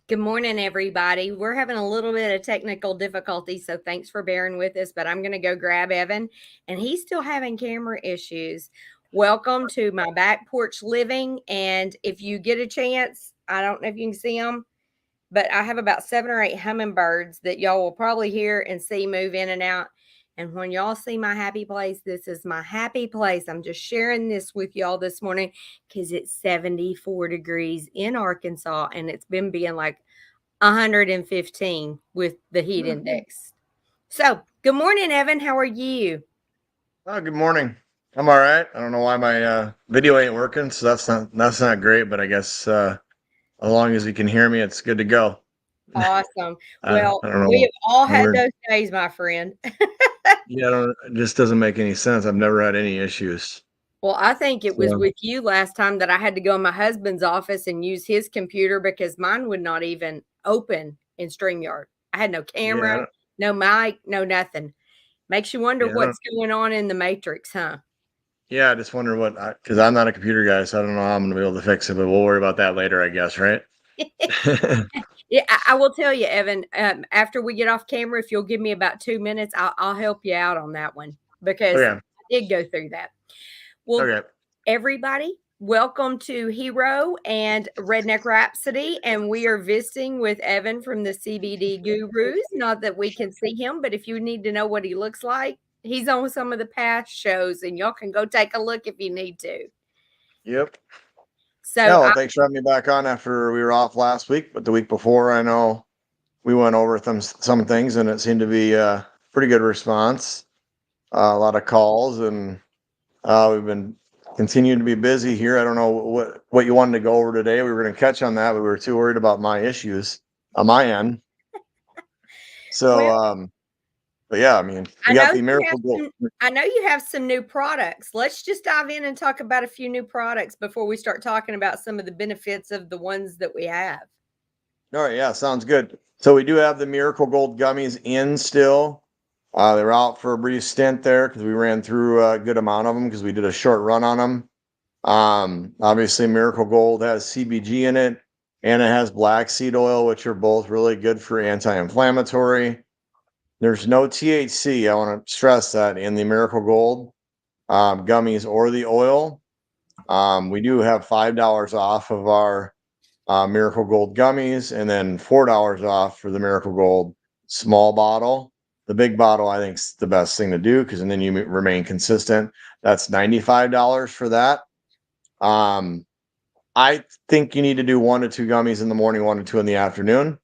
Good morning, everybody. We're having a little bit of technical difficulty, so thanks for bearing with us. But I'm going to go grab Evan, and he's still having camera issues. Welcome to my back porch living. And if you get a chance, I don't know if you can see them, but I have about 7 or 8 hummingbirds that y'all will probably hear and see move in and out. And when y'all see my happy place, this is my happy place. I'm just sharing this with y'all this morning because it's 74 degrees in Arkansas, and it's been being like 115 with the heat index. So, good morning, Evan. How are you? Oh, good morning. I'm all right. I don't know why my video ain't working, so that's not great. But I guess as long as you can hear me, it's good to go. Awesome. I Well, don't know we have all what had weird. those days, my friend. Yeah, it just doesn't make any sense. I've never had any issues. Well, I think it was So with you last time that I had to go in my husband's office and use his computer because mine would not even open in StreamYard. I had no yeah, camera, no mic, no nothing. Makes you wonder yeah, I don't, what's going on in the matrix, huh? yeah. I just wonder because I'm not a computer guy, so I don't know how I'm gonna be able to fix it. But we'll worry about that later, I guess, right? Yeah, I will tell you, Evan. After we get off camera, if you'll give me about 2 minutes, I'll help you out on that one because Okay, I did go through that. Well, okay. everybody, welcome to Hero and Redneck Rhapsody, and we are visiting with Evan from the CBD Gurus. Not that we can see him, but if you need to know what he looks like, he's on some of the past shows, and y'all can go take a look if you need to. Yep. So, Yeah. Well, thanks for having me back on after we were off last week, but the week before, I know we went over some things, and it seemed to be a pretty good response. A lot of calls, and we've been continuing to be busy here. I don't know what you wanted to go over today. We were going to catch on that, but we were too worried about my issues on my end. So, well, but yeah, I mean, I we know got the you have miracle gold. some I know you have some new products. Let's just dive in and talk about a few new products before we start talking about some of the benefits of the ones that we have. All right, yeah, sounds good. So we do have the miracle gold gummies in still. They were out for a brief stint there because we ran through a good amount of them because we did a short run on them. Obviously, Miracle Gold has CBG in it, and it has black seed oil, which are both really good for anti-inflammatory. There's no THC. I want to stress that in the Miracle Gold gummies or the oil. We do have $5 off of our Miracle Gold gummies, and then $4 off for the Miracle Gold small bottle. The big bottle, I think, is the best thing to do because then you remain consistent. That's $95 for that. Um, I think you need to do 1 to 2 gummies in the morning, 1 to 2 in the afternoon.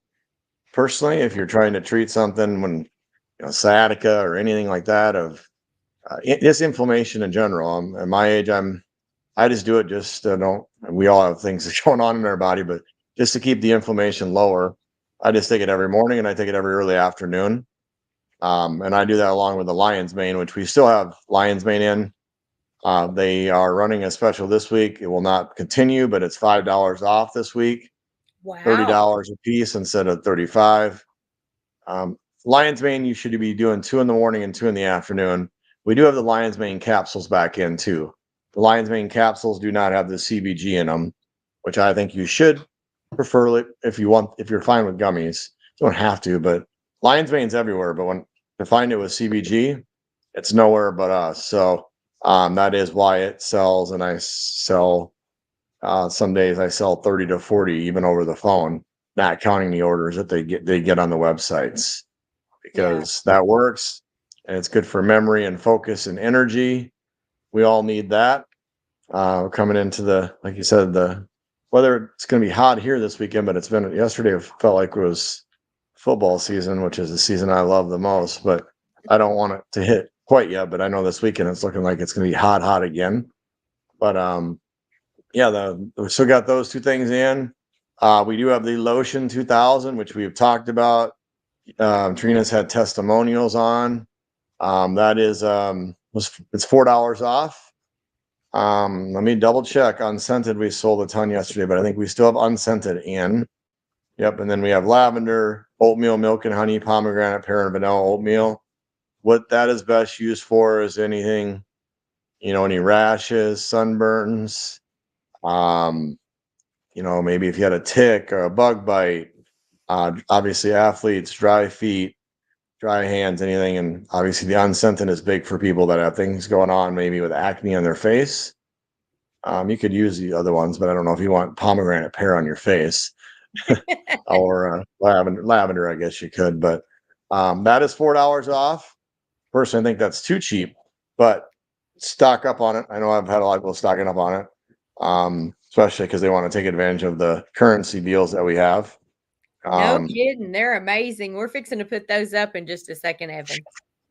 Personally, if you're trying to treat something when sciatica or anything like that of just inflammation in general. At my age, I just do it just don't. We all have things that's going on in our body, but just to keep the inflammation lower, I just take it every morning and I take it every early afternoon. And I do that along with the lion's mane, which we still have lion's mane in. They are running a special this week. It will not continue, but it's $5 off this week, Wow. $30 a piece instead of 35. Um, Lion's Mane, you should be doing 2 in the morning and 2 in the afternoon. We do have the Lion's Mane capsules back in too. The Lion's Mane capsules do not have the CBG in them, which I think you should prefer it if you're fine with gummies. You don't have to, but Lion's Mane's everywhere. But when to find it with CBG, it's nowhere but us. So that is why it sells, and I sell. Some days I sell 30 to 40 even over the phone, not counting the orders that they get on the websites Yeah. because that works and it's good for memory and focus and energy. We all need that. Coming into like you said, the weather, it's going to be hot here this weekend, but it's been yesterday. It felt like it was football season, which is the season I love the most. But I don't want it to hit quite yet. But I know this weekend it's looking like it's going to be hot, hot again. But yeah, we still got those two things in. We do have the Lotion 2000, which we've talked about. Trina's had testimonials on. That is it's $4 off. Let me double check. Unscented, we sold a ton yesterday, but I think we still have unscented in. Yep, and then we have lavender, oatmeal, milk and honey, pomegranate, pear, and vanilla oatmeal. What that is best used for is anything, any rashes, sunburns, maybe if you had a tick or a bug bite, Obviously athletes, dry feet, dry hands, anything. And obviously the unscented is big for people that have things going on, maybe with acne on their face. You could use the other ones, but I don't know if you want pomegranate pear on your face or lavender, I guess you could, but that is $4 off. Personally, I think that's too cheap, but stock up on it. I know I've had a lot of people stocking up on it, especially because they want to take advantage of the currency deals that we have. No kidding. They're amazing. We're fixing to put those up in just a second, Evan.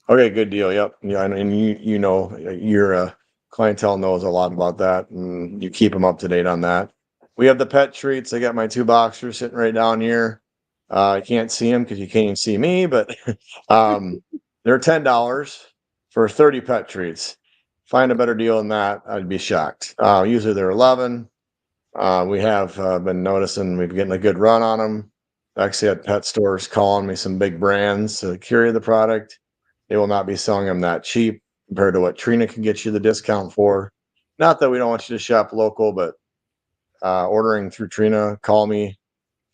Okay, good deal. Yep. Yeah, and you know your clientele knows a lot about that, and you keep them up to date on that. We have the pet treats. I got my 2 boxers sitting right down here. I can't see them because you can't even see me, but they're $10 for 30 pet treats. Find a better deal than that, I'd be shocked. Usually they're 11. We have been noticing we've getting a good run on them. Actually, had pet stores calling me, some big brands to carry the product. They will not be selling them that cheap compared to what Trina can get you the discount for. Not that we don't want you to shop local, but ordering through Trina, call me.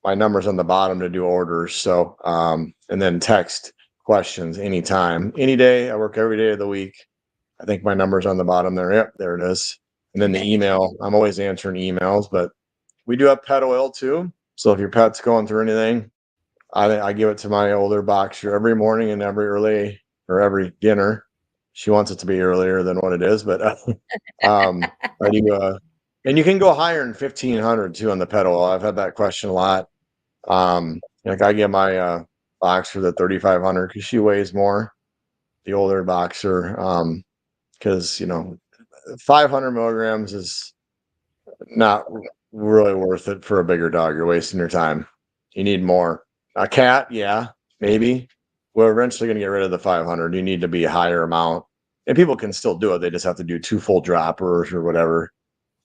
My number's on the bottom to do orders. So, and then text questions anytime, any day. I work every day of the week. I think my number's on the bottom there. Yep, there it is. And then the email, I'm always answering emails, but we do have pet oil too. So if your pet's going through anything, I give it to my older boxer every morning and every dinner. She wants it to be earlier than what it is, but I do. And you can go higher than 1,500 too on the pet oil. I've had that question a lot. Like I get my boxer the 3,500 because she weighs more. The older boxer, because 500 milligrams is not really worth it for a bigger dog. You're wasting your time. You need more. A cat, yeah, maybe. We're eventually going to get rid of the 500. You need to be a higher amount, and people can still do it. They just have to do 2 full droppers or whatever.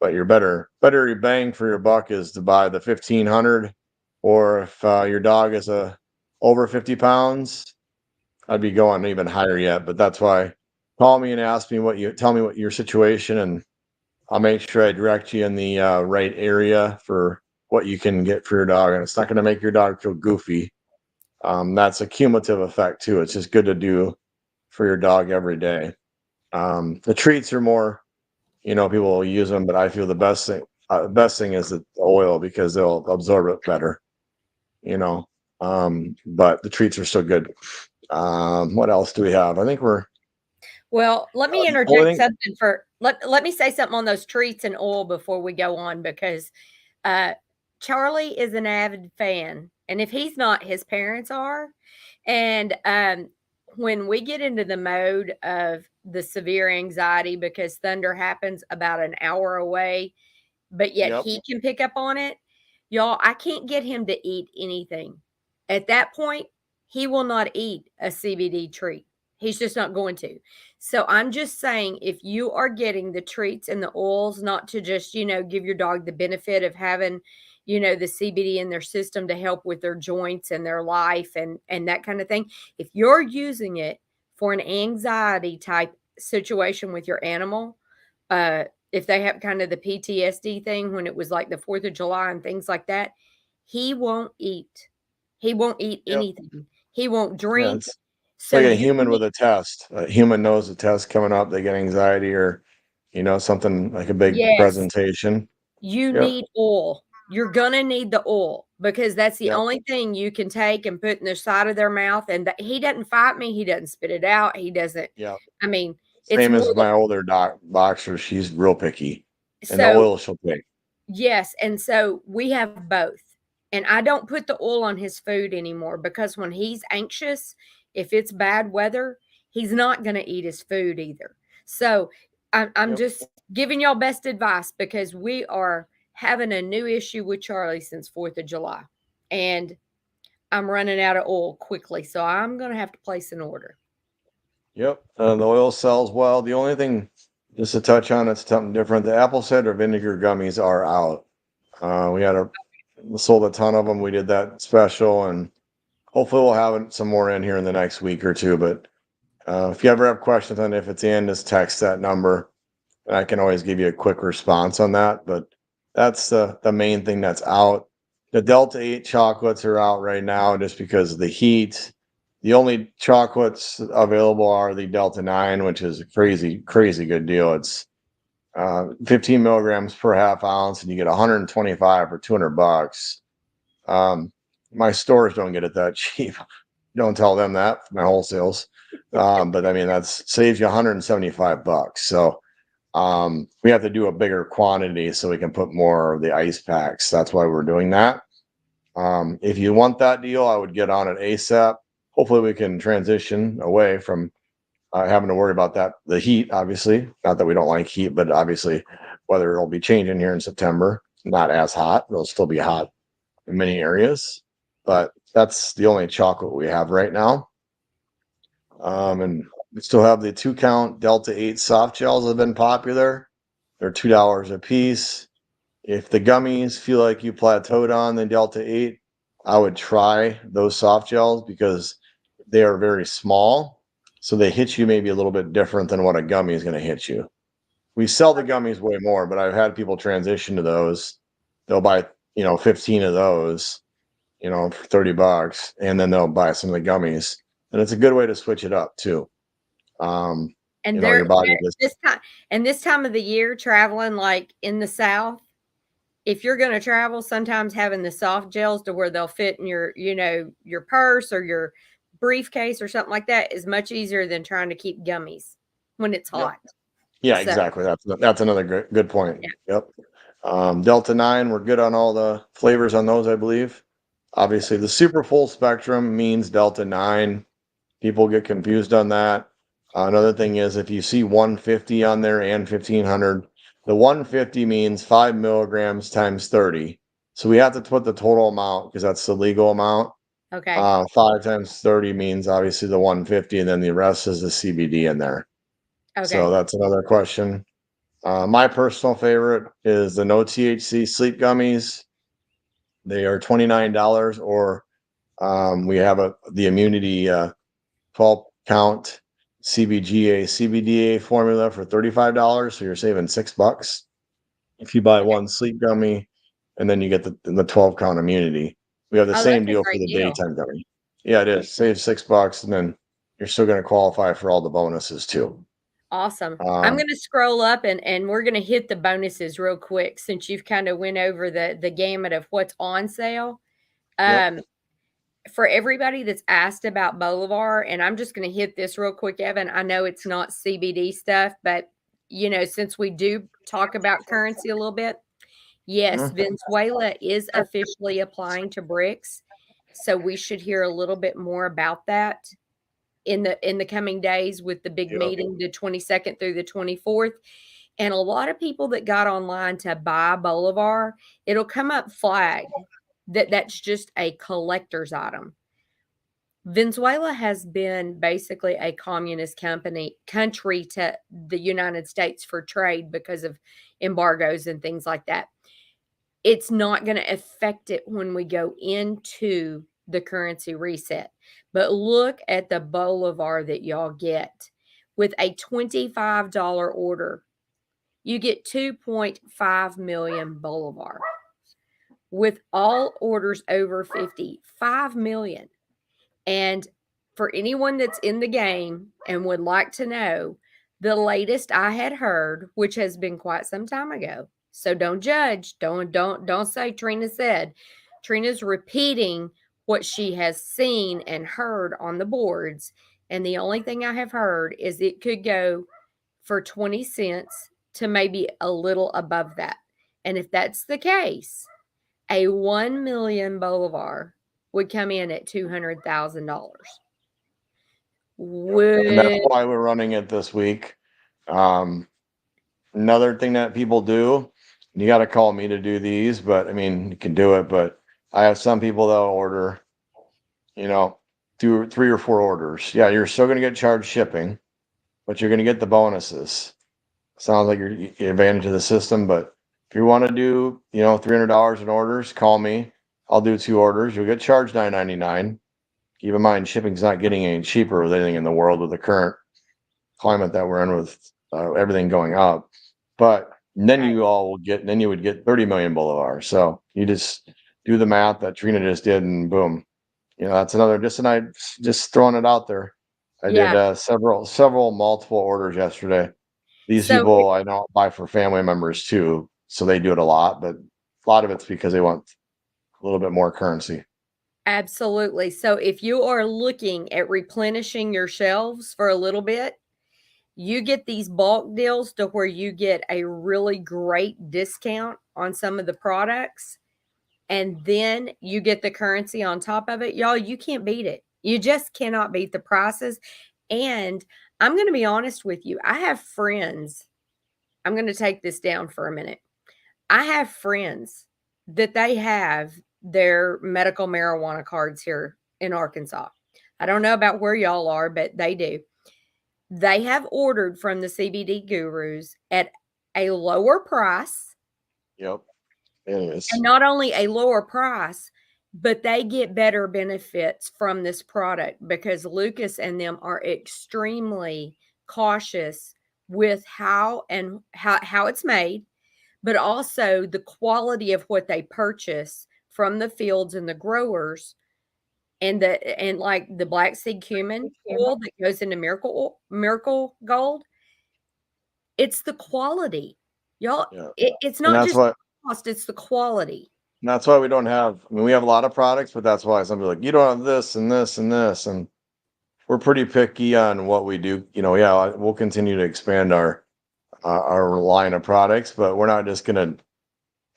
But your better bang for your buck is to buy the 1,500, or if your dog is over 50 pounds, I'd be going even higher yet. But that's why call me and ask me tell me what your situation, and I'll make sure I direct you in the right area for what you can get for your dog. And it's not going to make your dog feel goofy. That's a cumulative effect too. It's just good to do for your dog every day. The treats are more, people will use them, but I feel the best thing is the oil because they'll absorb it better. But the treats are still good. What else do we have? I think we're. Well, let me I interject think, something let me say something on those treats and oil before we go on because Charlie is an avid fan, and if he's not, his parents are. And when we get into the mode of the severe anxiety because thunder happens about an hour away, but yet yep, he can pick up on it, y'all, I can't get him to eat anything. At that point, he will not eat a CBD treat. He's just not going to. So I'm just saying, if you are getting the treats and the oils, not to just, give your dog the benefit of having, the CBD in their system to help with their joints and their life and that kind of thing. If you're using it for an anxiety type situation with your animal, if they have kind of the PTSD thing when it was like the 4th of July and things like that, he won't eat. He won't eat yep. anything. He won't Yeah, drink. it's So like a you human need with a test. A human knows a test coming up. They get anxiety or, something like a big yes, presentation. you Yep. need oil. You're gonna need the oil because that's the Yep. only thing you can take and put in the side of their mouth. And he doesn't fight me. He doesn't spit it out. He doesn't. Yep. I mean, it's Same more as the my older boxer. She's real picky, and the so oil she'll take. yes, and so we have both. And I don't put the oil on his food anymore because when he's anxious, if it's bad weather, he's not going to eat his food either. So I'm Yep. just giving y'all best advice because we are having a new issue with Charlie since 4th of July. And I'm running out of oil quickly. So I'm going to have to place an order. Yep. The oil sells well. The only thing, just to touch on, it's something different. The apple cider vinegar gummies are out. We sold a ton of them. We did that special, and hopefully we'll have some more in here in the next week or two. But if you ever have questions on if it's in, just text that number. I can always give you a quick response on that. But that's the main thing that's out. The Delta 8 chocolates are out right now just because of the heat. The only chocolates available are the Delta 9, which is a crazy, crazy good deal. It's 15 milligrams per half ounce, and you get 125 for $200. My stores don't get it that cheap. Don't tell them that, my wholesales. But I mean, that's saves you $175. So we have to do a bigger quantity so we can put more of the ice packs. That's why we're doing that. If you want that deal, I would get on it ASAP. Hopefully we can transition away from having to worry about that. The heat, obviously, not that we don't like heat, but obviously weather will be changing here in September. Not as hot. It'll still be hot in many areas, but that's the only chocolate we have right now. And we still have the 2-count Delta 8 soft gels have been popular. They're $2 a piece. If the gummies feel like you plateaued on the Delta 8, I would try those soft gels because they are very small. So they hit you maybe a little bit different than what a gummy is going to hit you. We sell the gummies way more, but I've had people transition to those. They'll buy, 15 of those, for $30, and then they'll buy some of the gummies. And it's a good way to switch it up too. And Your body this time of the year, traveling like in the South, if you're going to travel, sometimes having the soft gels to where they'll fit in your, your purse or your briefcase or something like that is much easier than trying to keep gummies when it's hot. Yeah, exactly. That's another good point. Yeah. Yep. Delta 9, we're good on all the flavors on those, I believe. Obviously, the super full spectrum means Delta 9. People get confused on that. Another thing is if you see 150 on there and 1500, the 150 means 5 milligrams times 30. So we have to put the total amount because that's the legal amount. Okay. 5 times 30 means obviously the 150, and then the rest is the CBD in there. Okay. So that's another question. My personal favorite is the no THC sleep gummies. They are $29, or we have the immunity 12-count CBDA formula for $35. So you're saving $6 if you buy one sleep gummy, and then you get the 12-count immunity. We have the same deal for the daytime gummy. Yeah, it is. Save $6, and then you're still going to qualify for all the bonuses too. Awesome. I'm going to scroll up and we're going to hit the bonuses real quick since you've kind of went over the gamut of what's on sale. For everybody that's asked about Bolivar, and I'm just going to hit this real quick, Evan. I know it's not CBD stuff, but since we do talk about currency a little bit, yes, Venezuela is officially applying to BRICS. So we should hear a little bit more about that in the coming days with the big meeting, the 22nd through the 24th. And a lot of people that got online to buy Bolivar, it'll come up flagged that's just a collector's item. Venezuela has been basically a communist country to the United States for trade because of embargoes and things like that. It's not going to affect it when we go into the currency reset. But look at the Bolivar that y'all get. With a $25 order, you get 2.5 million Bolivar. With all orders over 50, 5 million. And for anyone that's in the game and would like to know, the latest I had heard, which has been quite some time ago, so don't judge, don't say Trina said. Trina's repeating what she has seen and heard on the boards, and the only thing I have heard is it could go for 20 cents to maybe a little above that. And if that's the case, a 1 million Bolivar would come in at $200,000. And that's why we're running it this week. Another thing that people do, you got to call me to do these, but I mean, you can do it, but I have some people that'll order, 3 or 4 orders. Yeah, you're still going to get charged shipping, but you're going to get the bonuses. Sounds like you're advantage of the system, but if you want to do, $300 in orders, call me. I'll do 2 orders. You'll get charged $9.99. Keep in mind, shipping's not getting any cheaper with anything in the world with the current climate that we're in with everything going up. But then you would get 30 million Bolivar. So you just do the math that Trina just did, and boom, that's another. Just throwing it out there. I did several multiple orders yesterday. These So people I know buy for family members too, so they do it a lot, but a lot of it's because they want a little bit more currency. absolutely. So if you are looking at replenishing your shelves for a little bit, you get these bulk deals to where you get a really great discount on some of the products, and then you get the currency on top of it. Y'all, you can't beat it. You just cannot beat the prices. And I'm going to be honest with you. I have friends. I'm going to take this down for a minute. I have friends that they have their medical marijuana cards here in Arkansas. I don't know about where y'all are, but they do. They have ordered from the CBD Gurus at a lower price. Yep, it is. And not only a lower price, but they get better benefits from this product because Lucas and them are extremely cautious with how it's made, but also the quality of what they purchase from the fields and the growers, and like the black seed cumin oil that goes into Miracle Gold. It's the quality, y'all. Yeah. It's And not just cost; it's the quality. that's why we don't have. I mean, we have a lot of products, but that's why some people are like, you don't have this and this and this, and we're pretty picky on what we do. Yeah, we'll continue to expand our line of products, but we're not just gonna.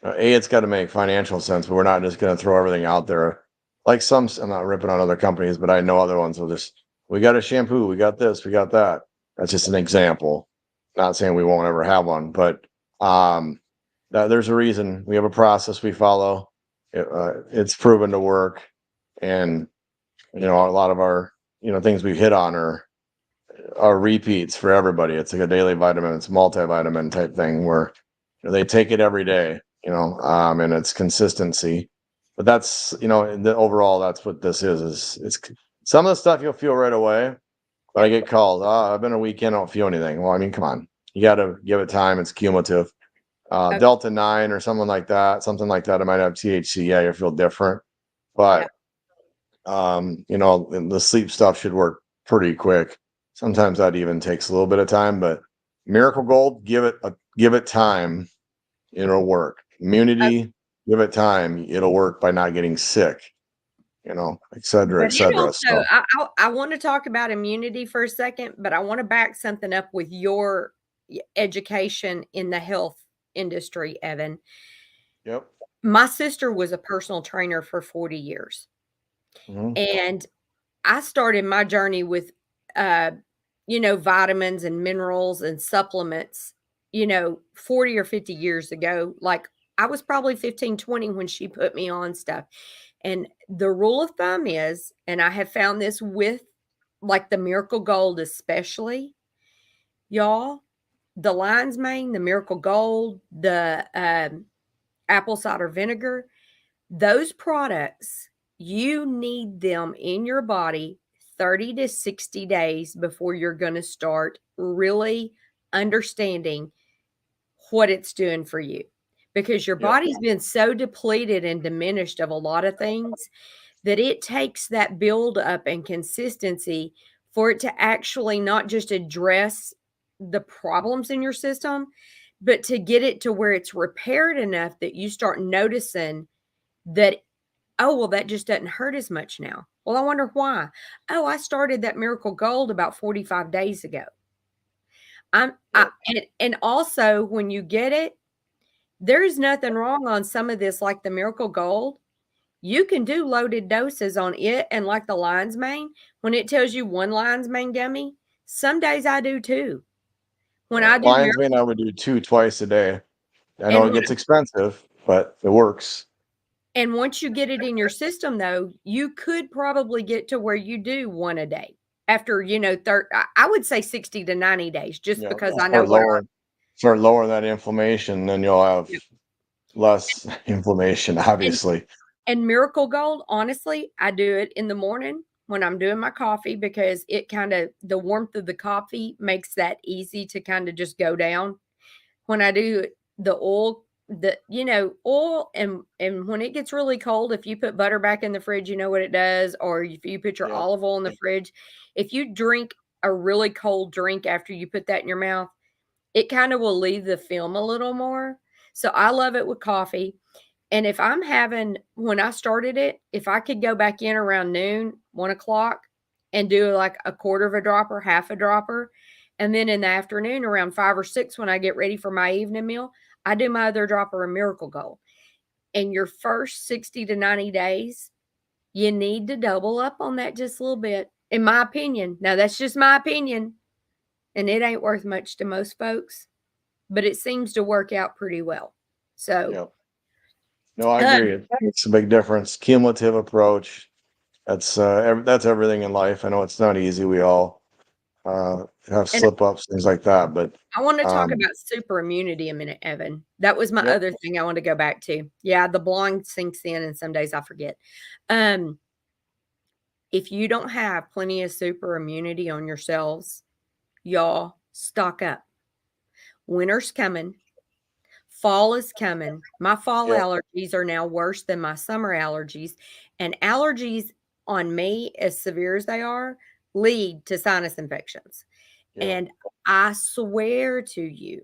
It's got to make financial sense, but we're not just gonna throw everything out there. Like I'm not ripping on other companies, but I know other ones will just. We got a shampoo, we got this, we got that. That's just an example. Not saying we won't ever have one, but there's a reason. We have a process we follow. It's proven to work, and a lot of our things we've hit on are repeats for everybody. It's like a daily vitamin. It's a multivitamin type thing where they take it every day. And it's consistency. But that's overall that's what this is it's some of the stuff you'll feel right away. But I get called. I've been a weekend, I don't feel anything. Well, I mean, come on, you got to give it time. It's cumulative. Okay. Delta 9 or something like that. It might have THC. Yeah, you feel different. But the sleep stuff should work pretty quick. Sometimes that even takes a little bit of time. But Miracle Gold, give it time, it'll work. Immunity, give it time, it'll work by not getting sick. Et cetera, et But it cetera. also, I want to talk about immunity for a second, but I want to back something up with your education in the health industry, Evan. Yep. My sister was a personal trainer for 40 years. Mm-hmm. And I started my journey with, vitamins and minerals and supplements, 40 or 50 years ago. Like I was probably 15, 20 when she put me on stuff. And the rule of thumb is, and I have found this with like the Miracle Gold, especially, y'all, the lion's mane, the Miracle Gold, the apple cider vinegar, those products, you need them in your body 30 to 60 days before you're going to start really understanding what it's doing for you. Because your body's been so depleted and diminished of a lot of things that it takes that build up and consistency for it to actually not just address the problems in your system, but to get it to where it's repaired enough that you start noticing that, oh, well, that just doesn't hurt as much now. Well, I wonder why. Oh, I started that Miracle Gold about 45 days ago. And also when you get it, there's nothing wrong on some of this, like the Miracle Gold. You can do loaded doses on it, and like the lion's mane, when it tells you one lion's mane gummy, some days I do too. When I do Lion's Mane, I would do 2 twice a day. I know it gets expensive, but it works. And once you get it in your system, though, you could probably get to where you do one a day after, I would say 60 to 90 days, just because I know start lowering that inflammation, then you'll have less inflammation, obviously. And Miracle Gold, honestly, I do it in the morning when I'm doing my coffee because it the warmth of the coffee makes that easy to kind of just go down. When I do the oil oil, and when it gets really cold, if you put butter back in the fridge, you know what it does, or if you put your Yep. olive oil in the fridge, if you drink a really cold drink after you put that in your mouth, it kind of will leave the film a little more. So I love it with coffee. And if I'm having, when I started it, if I could go back in around noon, 1 o'clock, and do like a quarter of a dropper, half a dropper, and then in the afternoon around 5 or 6, when I get ready for my evening meal, I do my other dropper of Miracle Gold. And your first 60 to 90 days, you need to double up on that just a little bit, in my opinion. Now, that's just my opinion, and it ain't worth much to most folks, but it seems to work out pretty well. So, Yep. No, I um, agree. It makes a big difference. Cumulative approach. That's everything in life. I know it's not easy. We all have and slip ups, things like that. But I want to talk um, about super immunity a minute, Evan. That was my yep, other thing I want to go back to. Yeah, the blonde sinks in, and some days I forget. Um, if you don't have plenty of super immunity on yourselves, y'all stock up. Winter's coming. Fall is coming. My fall yep, allergies are now worse than my summer allergies. And allergies on me, as severe as they are, lead to sinus infections. yep, And I swear to you,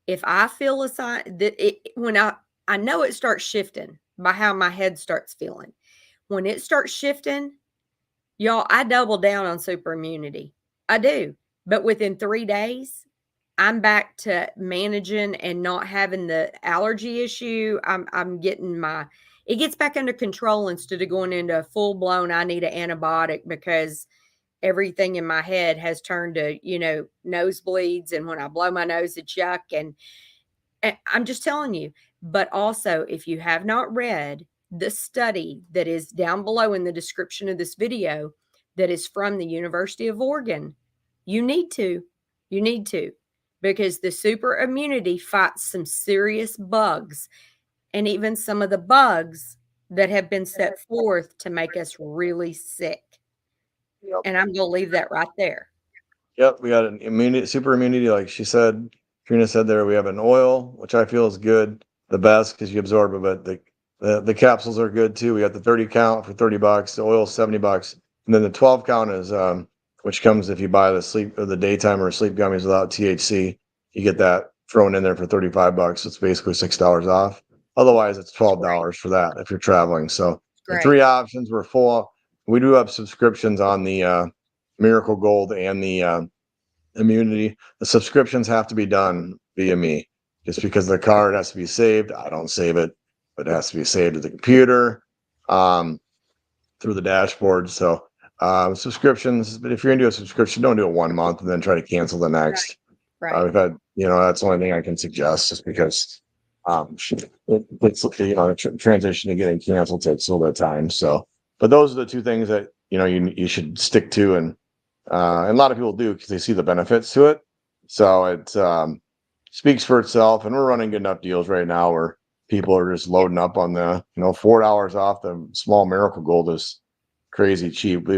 if I feel a sign that when I know it starts shifting by how my head starts feeling. When it starts shifting, y'all, I double down on super immunity. I do. But within 3 days, I'm back to managing and not having the allergy issue. I'm getting it gets back under control instead of going into a full blown I need an antibiotic because everything in my head has turned to, nosebleeds, and when I blow my nose it's yuck, and I'm just telling you. But also, if you have not read the study that is down below in the description of this video, that is from the University of Oregon, you need to. You need to, because the super immunity fights some serious bugs, and even some of the bugs that have been set forth to make us really sick. yep. And I'm going to leave that right there. Yep, we got an immunity, super immunity, like she said, Trina said there. We have an oil, which I feel is good, the best because you absorb it. But the capsules are good too. We got the 30 count for $30. The oil $70, and then the 12 count is which comes if you buy the sleep or the daytime or sleep gummies without THC. You get that thrown in there for $35. It's basically $6 off. Otherwise, it's $12 for that if you're traveling. So the Great. three options were full. We do have subscriptions on the Miracle Gold and the immunity. The subscriptions have to be done via me, just because the card has to be saved. I don't save it, but it has to be saved to the computer through the dashboard. So subscriptions, but if you're gonna do a subscription, don't do it 1 month and then try to cancel the next. Right. We've had, that's the only thing I can suggest, just because it's the transition to getting canceled takes a little bit of time. So, but those are the two things that you should stick to, and a lot of people do because they see the benefits to it. So it speaks for itself, and we're running good enough deals right now where people are just loading up on the $4 off the small Miracle Gold is crazy cheap. I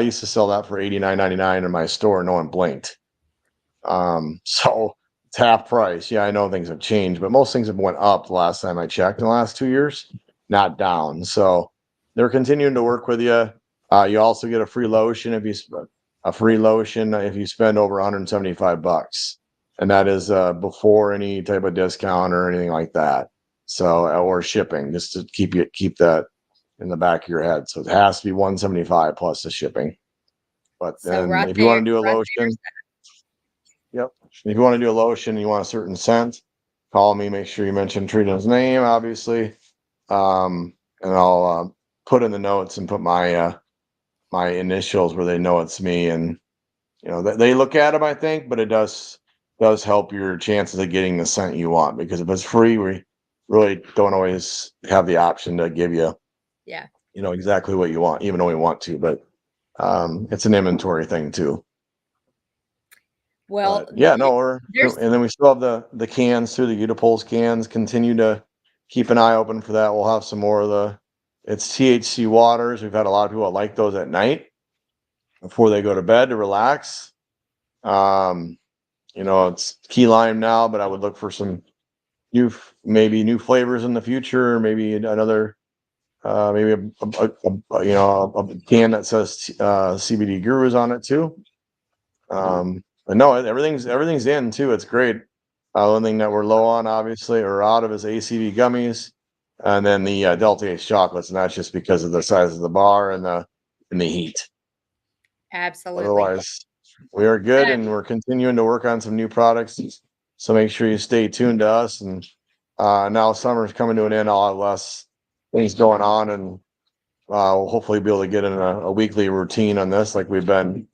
used to sell that for $89.99 in my store. No one blinked. So it's half price. Yeah, I know things have changed, but most things have went up the last time I checked in the last 2 years, not down. So they're continuing to work with you. You also get a free lotion if you spend over $175, and that is before any type of discount or anything like that. So or shipping, just to keep that in the back of your head. So it has to be 175 plus the shipping. But So then right if you there, want to do a right lotion, yep. If you want to do a lotion and you want a certain scent, call me. Make sure you mention Trina's name, obviously. And I'll put in the notes and put my initials where they know it's me. And they look at them, I think, but it does help your chances of getting the scent you want, because if it's free, we really don't always have the option to give you yeah. exactly what you want, even though we want to. But it's an inventory thing too. Well, But yeah, no, there's and then we still have the cans too, the Utapulse cans. Continue to keep an eye open for that. We'll have some more of it's THC waters. We've had a lot of people that like those at night before they go to bed to relax. It's key lime now, but I would look for some maybe new flavors in the future, maybe another, maybe a can that says CBD Gurus on it too. But no, everything's in too. It's great. One thing that we're low on, obviously, or out of, is ACV gummies, and then the Delta 8 chocolates, and that's just because of the size of the bar and the heat. Absolutely. Otherwise, we are good, and we're continuing to work on some new products. So make sure you stay tuned to us. And now summer's coming to an end. I'll have less things going on, and we'll hopefully be able to get in a weekly routine on this, like we've been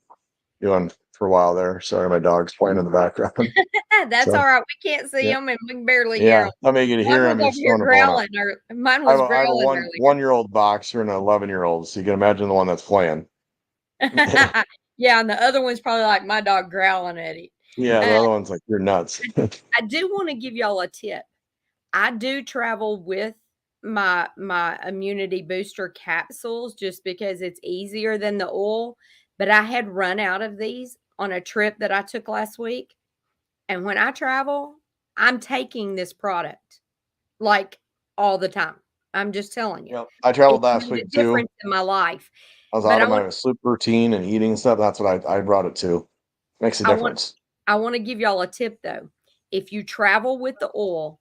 doing for a while there. Sorry, my dog's playing in the background. That's all right. We can't see him, and we can barely hear him. I'll make you hear him. Mine was over here growling, or mine was growling. I have a one-year-old boxer and an 11-year-old, so you can imagine the one that's playing. Yeah, and the other one's probably like my dog growling at it. Yeah, the other one's like, you're nuts. I do want to give y'all a tip. I do travel with my immunity booster capsules just because it's easier than the oil, but I had run out of these on a trip that I took last week. And when I travel, I'm taking this product like all the time. I'm just telling you. Yep. I traveled last week too. Difference in my life. I was out of my sleep routine and eating stuff. That's what I brought it to. Makes a difference. I want to give y'all a tip though. If you travel with the oil,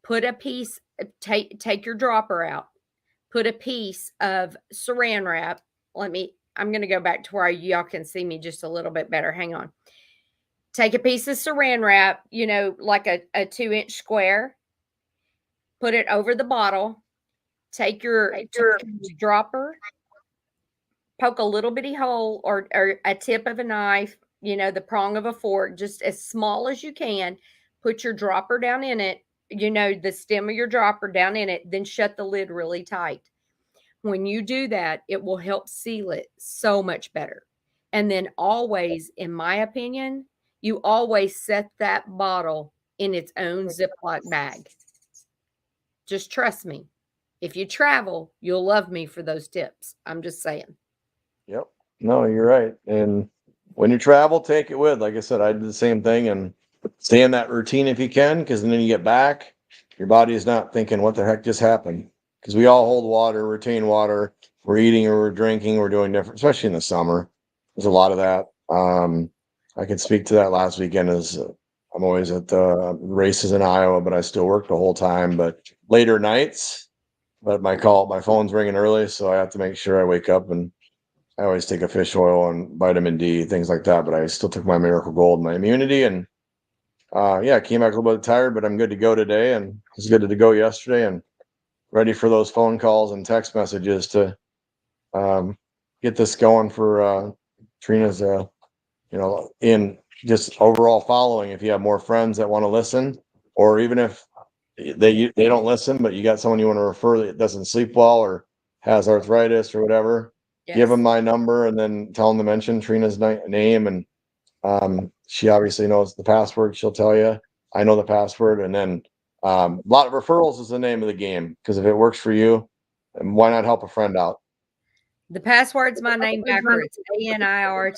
put a piece, take your dropper out, put a piece of saran wrap. I'm going to go back to where y'all can see me just a little bit better. Hang on. Take a piece of saran wrap, like a 2-inch square, put it over the bottle, take your dropper, poke a little bitty hole or a tip of a knife, the prong of a fork, just as small as you can, put your dropper down in it, the stem of your dropper down in it, then shut the lid really tight. When you do that, it will help seal it so much better. And then always, in my opinion, you always set that bottle in its own Ziploc bag. Just trust me. If you travel, you'll love me for those tips. I'm just saying. Yep. No, you're right. And when you travel, take it with. Like I said, I did the same thing, and stay in that routine if you can, because then you get back, your body is not thinking, what the heck just happened? Because we all hold water, retain water. We're eating or we're drinking, we're doing different, especially in the summer. There's a lot of that. I could speak to that last weekend as I'm always at the races in Iowa, but I still work the whole time, but later nights. But my phone's ringing early, so I have to make sure I wake up, and I always take a fish oil and vitamin D, things like that. But I still took my Miracle Gold, my immunity, and I came back a little bit tired, but I'm good to go today, and it was good to go yesterday, and ready for those phone calls and text messages to get this going for Trina's, in just overall following. If you have more friends that want to listen, or even if they don't listen, but you got someone you want to refer that doesn't sleep well or has arthritis or whatever, give them my number and then tell them to mention Trina's name. And she obviously knows the password. She'll tell you. I know the password. And then a lot of referrals is the name of the game, because if it works for you, why not help a friend out? The password's my name backwards. ANIRT.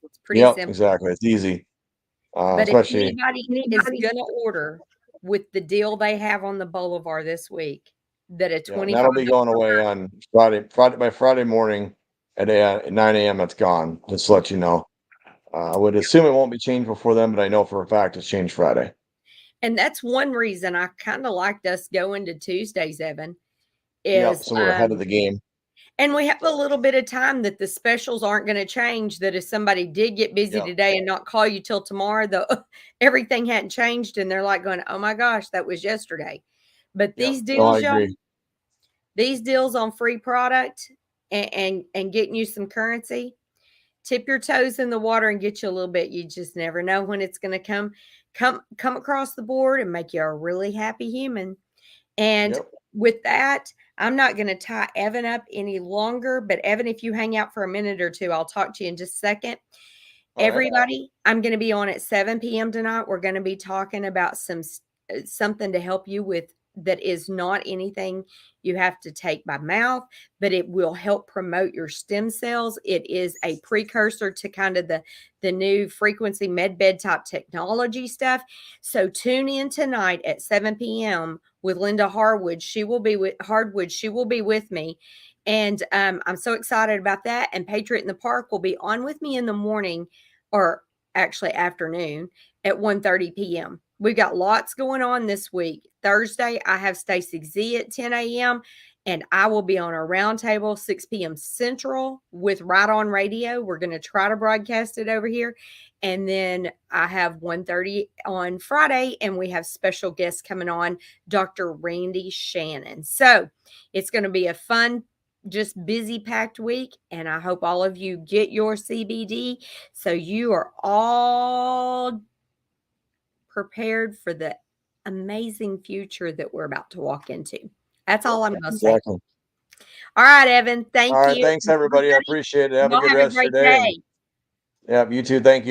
It's pretty simple. Exactly. It's easy. But if anybody is going to order with the deal they have on the Boulevard this week, that a 25 that'll be going away on Friday by Friday morning at 9 a.m. It's gone. Just to let you know. I would assume it won't be changed before then, but I know for a fact it's changed Friday. And that's one reason I kind of liked us going to Tuesdays, Evan. So we're ahead of the game. And we have a little bit of time that the specials aren't going to change, that if somebody did get busy today and not call you till tomorrow, everything hadn't changed, and they're like going, oh my gosh, that was yesterday. But these deals, these deals on free product and getting you some currency, tip your toes in the water and get you a little bit. You just never know when it's going to come across the board and make you a really happy human. And with that, I'm not going to tie Evan up any longer, but Evan, if you hang out for a minute or two, I'll talk to you in just a second. Everybody, I'm going to be on at 7 p.m. tonight. We're going to be talking about something to help you with that is not anything you have to take by mouth, but it will help promote your stem cells. It is a precursor to kind of the new frequency med bed type technology stuff. So tune in tonight at 7 p.m. with Linda Harwood. She will be with me. And I'm so excited about that. And Patriot in the Park will be on with me in the morning, or actually afternoon, at 1:30 p.m. We've got lots going on this week. Thursday, I have Stacy Z at 10 a.m. and I will be on a roundtable 6 p.m. Central with Right On Radio. We're going to try to broadcast it over here. And then I have 1:30 on Friday, and we have special guests coming on, Dr. Randy Shannon. So it's going to be a fun, just busy packed week, and I hope all of you get your CBD so you are all prepared for the amazing future that we're about to walk into. That's all I'm going to say. Exactly. All right, Evan. Thank All right. you. Thanks, everybody. I appreciate it. Have a Y'all good have a rest of your great day. day. Yeah, you too. Thank you.